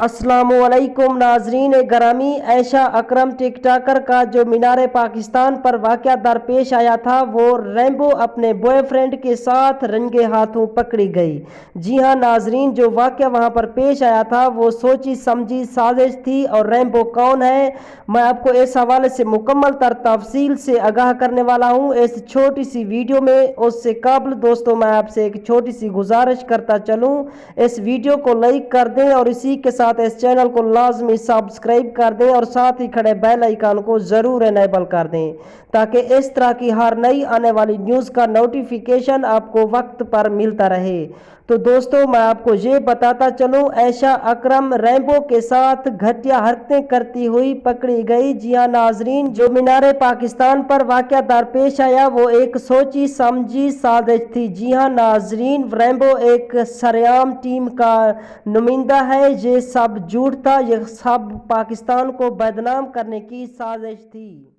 अस्सलामुअलैकुम नाजरीन गरामी। ऐशा अकरम टिक टाकर का जो मीनार पाकिस्तान पर वाक़या दरपेश आया था, वो रैम्बो अपने बॉयफ्रेंड के साथ रंगे हाथों पकड़ी गई। जी हाँ नाजरीन, जो वाक़या वहाँ पर पेश आया था वो सोची समझी साजिश थी। और रैम्बो कौन है, मैं आपको इस हवाले से मुकम्मल तफसील से आगाह करने वाला हूँ इस छोटी सी वीडियो में। उससे कबल दोस्तों मैं आपसे एक छोटी सी गुजारिश करता चलूँ, इस वीडियो को लाइक कर दें और इसी के साथ इस चैनल को लाजमी सब्सक्राइब कर दें और साथ ही खड़े बेल आइकन को ज़रूर इनेबल कर दें, ताकि इस तरह की हर नई आने वाली न्यूज़ का नोटिफिकेशन आपको वक्त पर मिलता रहे। तो दोस्तों मैं आपको ये बताता चलूं, ऐशा अकरम रैम्बो के साथ घटिया हरकतें करती हुई पकड़ी गई। जी हाँ नाजरीन, जो मीनार पाकिस्तान पर वाक़या दरपेश आया वो एक सोची समझी साजिश थी। जी हाँ नाजरीन, रैम्बो एक सरेआम टीम का नुमाइंदा है। ये सब झूठ था, ये सब पाकिस्तान को बदनाम करने की साजिश थी।